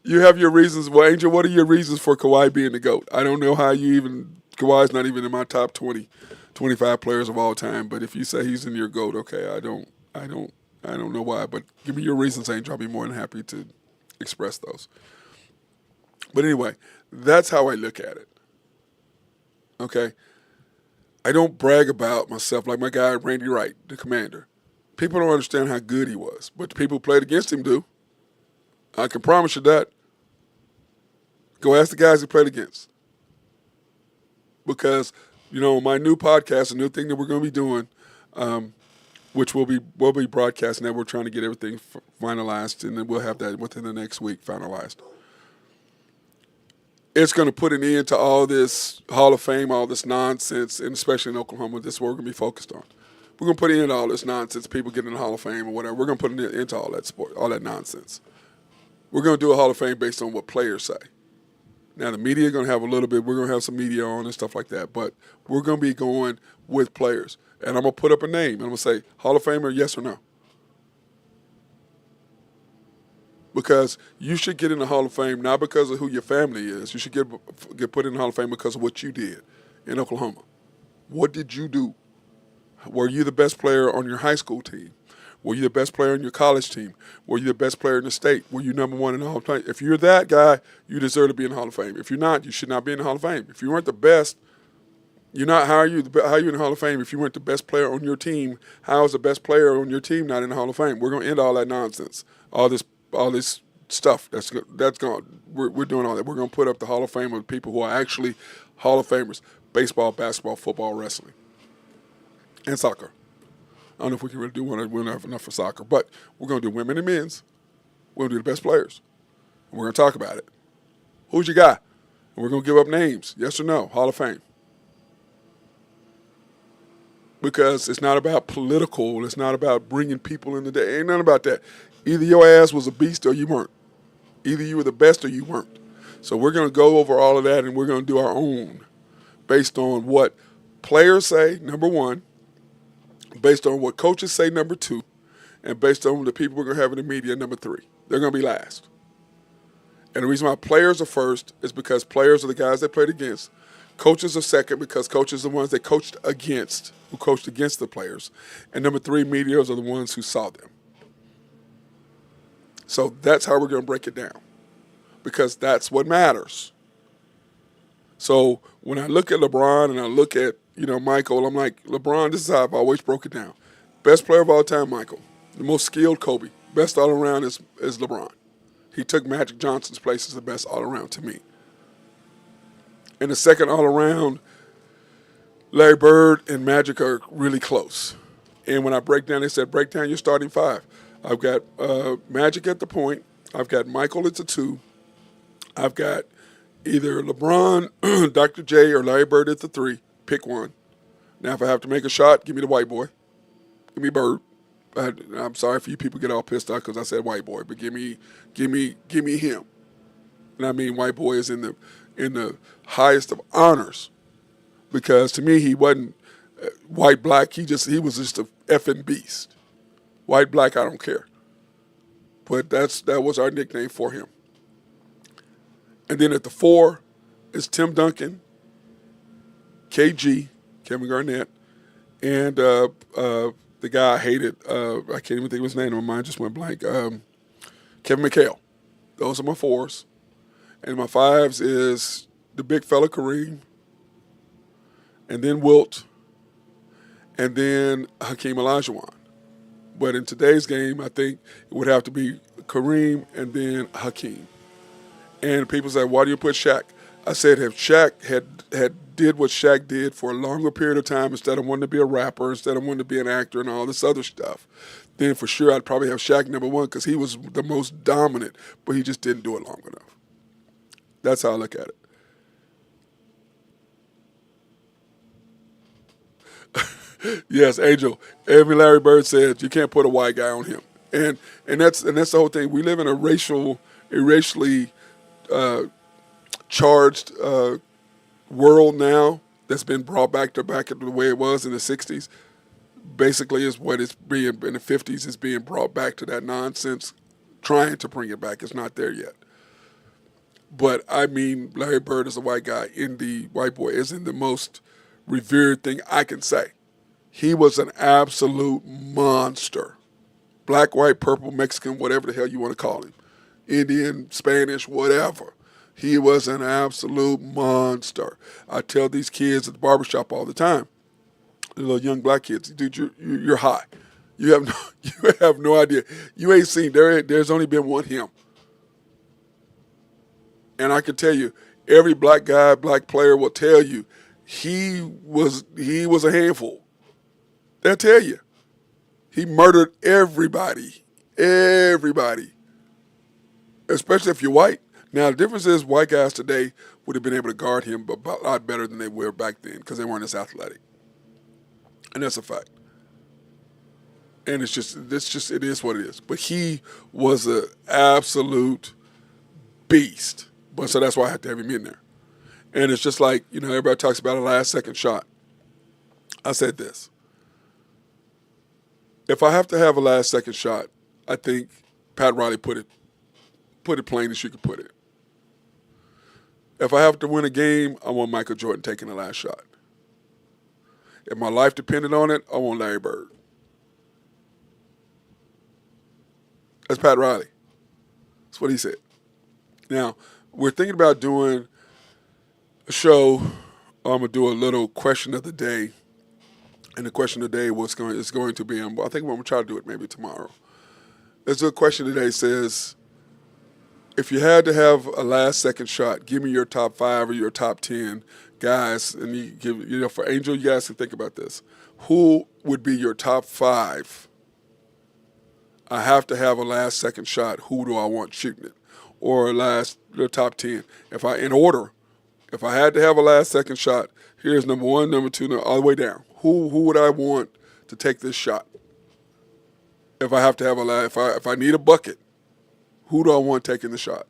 You have your reasons. Well, Angel, what are your reasons for Kawhi being the GOAT? I don't know how Kawhi's not even in my top 20, 25 players of all time. But if you say he's in your GOAT, okay, I don't know why. But give me your reasons, Angel. I'll be more than happy to express those. But anyway, that's how I look at it. Okay? I don't brag about myself like my guy Randy Wright, the commander. People don't understand how good he was, but the people who played against him do. I can promise you that. Go ask the guys he played against. Because, my new podcast, a new thing that we're going to be doing, which we'll be broadcasting that. We're trying to get everything finalized, and then we'll have that within the next week finalized. It's going to put an end to all this Hall of Fame, all this nonsense, and especially in Oklahoma, this is what we're going to be focused on. We're going to put an end to all this nonsense, people getting in the Hall of Fame or whatever. We're going to put an end to all that sport, all that nonsense. We're going to do a Hall of Fame based on what players say. Now, the media is going to have a little bit. We're going to have some media on and stuff like that. But we're going to be going with players. And I'm going to put up a name. And I'm going to say, Hall of Famer, yes or no? Because you should get in the Hall of Fame not because of who your family is. You should get put in the Hall of Fame because of what you did in Oklahoma. What did you do? Were you the best player on your high school team? Were you the best player on your college team? Were you the best player in the state? Were you number one in the Hall of Fame? If you're that guy, you deserve to be in the Hall of Fame. If you're not, you should not be in the Hall of Fame. If you weren't the best, how are you in the Hall of Fame? If you weren't the best player on your team, how is the best player on your team not in the Hall of Fame? We're going to end all that nonsense, all this stuff. That's gone. We're doing all that. We're going to put up the Hall of Fame of people who are actually Hall of Famers: baseball, basketball, football, wrestling, and soccer. I don't know if we can really do one. We don't have enough for soccer, but we're going to do women and men's. We're going to do the best players. And we're going to talk about it. Who's your guy? And we're going to give up names. Yes or no? Hall of Fame. Because it's not about political. It's not about bringing people in the day. Ain't nothing about that. Either your ass was a beast or you weren't. Either you were the best or you weren't. So we're going to go over all of that, and we're going to do our own based on what players say, number one, based on what coaches say, number two, and based on the people we're going to have in the media, number three. They're going to be last. And the reason why players are first is because players are the guys they played against. Coaches are second because coaches are the ones they coached against, who coached against the players. And number three, medias are the ones who saw them. So that's how we're going to break it down, because that's what matters. So when I look at LeBron and I look at, Michael, I'm like, LeBron, this is how I've always broke it down. Best player of all time, Michael. The most skilled, Kobe. Best all around is LeBron. He took Magic Johnson's place as the best all around to me. And the second all around, Larry Bird and Magic are really close. And when I break down, they said, break down your starting five. I've got Magic at the point. I've got Michael at the two. I've got either LeBron, Dr. J, or Larry Bird at the three. Pick one. Now, if I have to make a shot, give me the white boy. Give me Bird. I'm sorry for you people get all pissed off because I said white boy, but give me him. And I mean, white boy is in the highest of honors, because to me he wasn't white black. He was just a effing beast. White black, I don't care. But that was our nickname for him. And then at the four is Tim Duncan, KG, Kevin Garnett, and the guy I hated, I can't even think of his name, my mind just went blank, Kevin McHale. Those are my fours. And my fives is the big fella Kareem, and then Wilt, and then Hakeem Olajuwon. But in today's game, I think it would have to be Kareem and then Hakeem. And people say, why do you put Shaq? I said, if Shaq had did what Shaq did for a longer period of time, instead of wanting to be a rapper, instead of wanting to be an actor and all this other stuff, then for sure I'd probably have Shaq number one because he was the most dominant, but he just didn't do it long enough. That's how I look at it. Yes, Angel. Every Larry Bird said you can't put a white guy on him, and that's the whole thing. We live in a racially charged world now that's been brought back to the way it was in the '60s. Basically, is what it's being in the '50s is being brought back to that nonsense. Trying to bring it back, it's not there yet. But I mean, Larry Bird as a white guy in the white boy is in the most revered thing I can say. He was an absolute monster. Black, white, purple, Mexican, whatever the hell you want to call him. Indian, Spanish, whatever. He was an absolute monster. I tell these kids at the barbershop all the time, the little young black kids, dude, you're high. You have no idea. You ain't seen, there's only been one him. And I can tell you, every black guy, black player will tell you he was a handful. They'll tell you. He murdered everybody. Everybody. Especially if you're white. Now, the difference is white guys today would have been able to guard him a lot better than they were back then because they weren't as athletic. And that's a fact. And it is what it is. But he was an absolute beast. But so that's why I had to have him in there. And it's just like, everybody talks about a last second shot. I said this. If I have to have a last second shot, I think Pat Riley put it plain as you could put it. If I have to win a game, I want Michael Jordan taking the last shot. If my life depended on it, I want Larry Bird. That's Pat Riley. That's what he said. Now, we're thinking about doing a show. I'm going to do a little question of the day. And the question of the day is going to be, I think I'm going to try to do it maybe tomorrow. There's a question today says, if you had to have a last second shot, give me your top 5 or your top 10 guys. And you give, for Angel, you guys can think about this. Who would be your top 5? I have to have a last second shot. Who do I want shooting it? Or the top 10. If I had to have a last second shot, here's number 1, number 2, all the way down. Who would I want to take this shot? If I have to have if I need a bucket, who do I want taking the shot?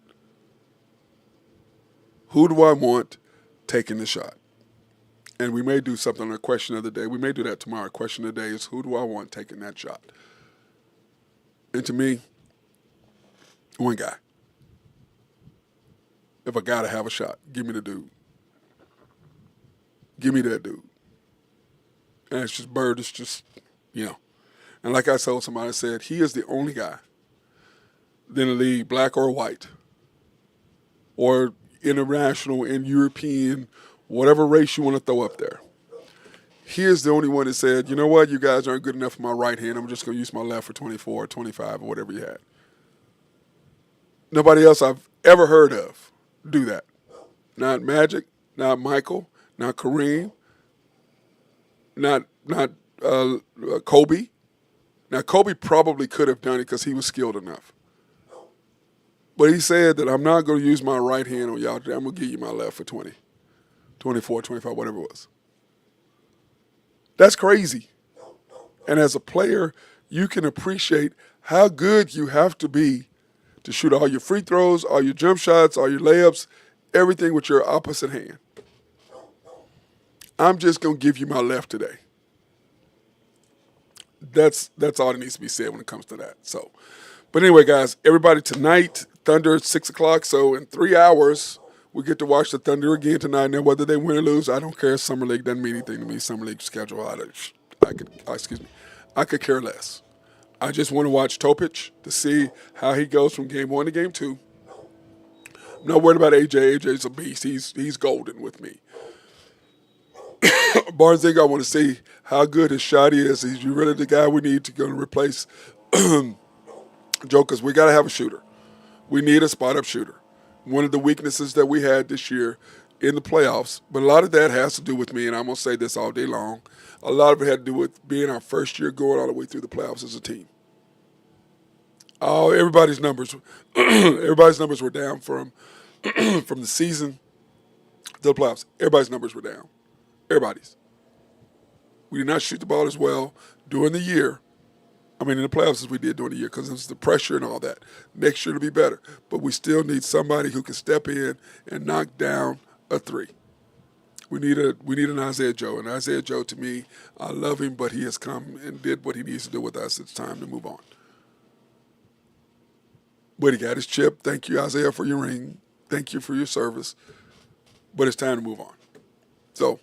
Who do I want taking the shot? And we may do something on a question of the day. We may do that tomorrow. Question of the day is, who do I want taking that shot? And to me, one guy. If I got to have a shot, give me the dude. Give me that dude. And it's just Bird. It's just, And like I told somebody, I said, he is the only guy in the league, black or white, or international and European, whatever race you want to throw up there. He is the only one that said, you know what, you guys aren't good enough for my right hand. I'm just going to use my left for 24 or 25 or whatever you had. Nobody else I've ever heard of do that. Not Magic, not Michael, not Kareem, not Kobe. Now, Kobe probably could have done it because he was skilled enough. But he said that I'm not going to use my right hand on y'all today. I'm going to give you my left for 20, 24, 25, whatever it was. That's crazy. And as a player, you can appreciate how good you have to be to shoot all your free throws, all your jump shots, all your layups, everything with your opposite hand. I'm just going to give you my left today. That's all that needs to be said when it comes to that. So, but anyway, guys, everybody, tonight, Thunder at 6 o'clock. So in 3 hours, we get to watch the Thunder again tonight. Now, whether they win or lose, I don't care. Summer League doesn't mean anything to me. Summer League schedule, I could care less. I just want to watch Topic to see how he goes from game 1 to game 2. I'm not worried about AJ. AJ's a beast. He's golden with me. Barnes Ziegler, I want to see how good his shot is. He's really the guy we need to go and replace Joe, because we got to have a shooter. We need a spot-up shooter. One of the weaknesses that we had this year in the playoffs, but a lot of that has to do with me, and I'm going to say this all day long. A lot of it had to do with being our first year going all the way through the playoffs as a team. Everybody's numbers were down from from the season to the playoffs. Everybody's numbers were down. Everybody's. We did not shoot the ball as well during the year. I mean, in the playoffs as we did during the year, because it was the pressure and all that. Next year to be better. But we still need somebody who can step in and knock down a three. We need an Isaiah Joe. And Isaiah Joe, to me, I love him, but he has come and did what he needs to do with us. It's time to move on. But he got his chip. Thank you, Isaiah, for your ring. Thank you for your service. But it's time to move on. So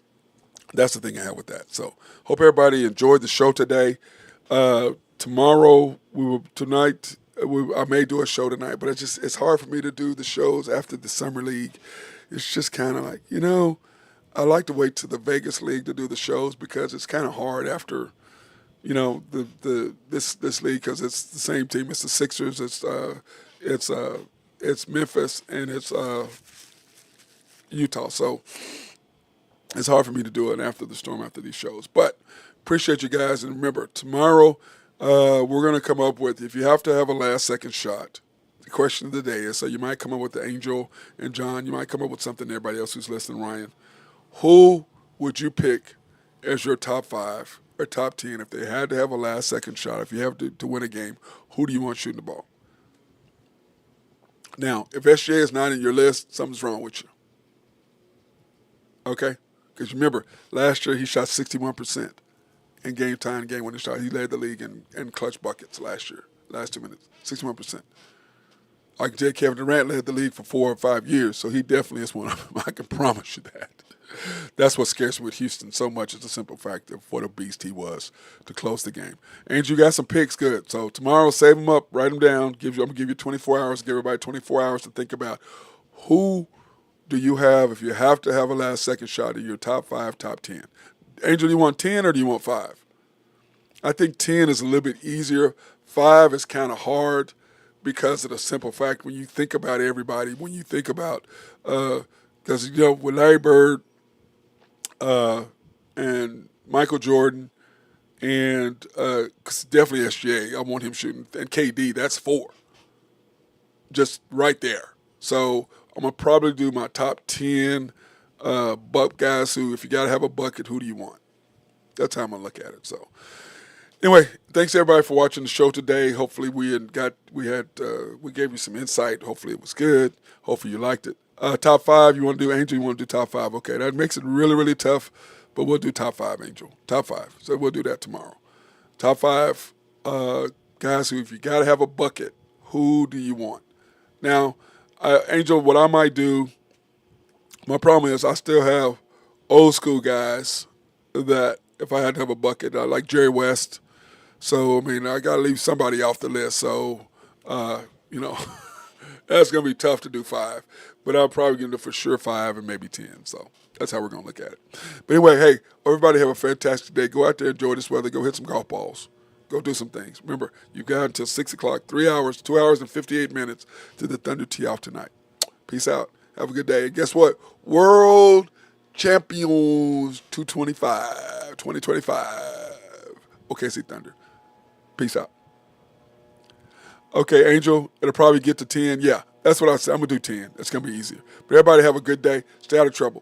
that's the thing I have with that. So hope everybody enjoyed the show today. Tomorrow, I may do a show tonight, but it's hard for me to do the shows after the summer league. It's just kind of like, I like to wait to the Vegas league to do the shows because it's kind of hard after, this league, because it's the same team. It's the Sixers. It's Memphis, and it's Utah. So it's hard for me to do it after the storm, after these shows. But appreciate you guys, and remember, tomorrow we're going to come up with, if you have to have a last-second shot, the question of the day is, so you might come up with the Angel and John, you might come up with something, everybody else who's listening, Ryan. Who would you pick as your top 5 or top 10 if they had to have a last-second shot, if you have to win a game? Who do you want shooting the ball? Now, if SJ is not in your list, something's wrong with you. Okay? Because remember, last year he shot 61% in game time, game winning shot. He led the league in clutch buckets last year, last 2 minutes, 61%. Like Kevin Durant led the league for 4 or 5 years, so he definitely is one of them. I can promise you that. That's what scares me with Houston so much. It's a simple fact of what a beast he was to close the game. Angel, you got some picks, good. So tomorrow, save them up, write them down. I'm going to give you 24 hours, give everybody 24 hours to think about who do you have, if you have to have a last-second shot, in your top 5, top 10. Angel, do you want 10 or do you want 5? I think 10 is a little bit easier. 5 is kind of hard because of the simple fact when you think about everybody, when you think about, because, with Larry Bird and Michael Jordan and definitely SGA, I want him shooting, and KD, that's 4. Just right there. So I'm going to probably do my top 10 buck guys who, if you got to have a bucket, who do you want? That's how I'm going to look at it. So anyway, thanks everybody for watching the show today. Hopefully we gave you some insight. Hopefully it was good. Hopefully you liked it. Top 5, you want to do Angel? You want to do top 5? Okay, that makes it really, really tough, but we'll do top 5, Angel. Top 5. So we'll do that tomorrow. Top 5 guys who, if you got to have a bucket, who do you want? Now, Angel, what I might do, my problem is I still have old school guys that if I had to have a bucket, like Jerry West. So, I mean, I got to leave somebody off the list. So, that's going to be tough to do 5. But I'm probably going to do for sure 5 and maybe 10. So that's how we're going to look at it. But anyway, hey, everybody have a fantastic day. Go out there, enjoy this weather. Go hit some golf balls. Go do some things. Remember, you've got until 6 o'clock, 3 hours, 2 hours and 58 minutes to the Thunder tee off tonight. Peace out. Have a good day. And guess what? World Champions 2025. OKC Thunder. Peace out. Okay, Angel, it'll probably get to 10. Yeah, that's what I said. I'm going to do 10. That's going to be easier. But everybody have a good day. Stay out of trouble.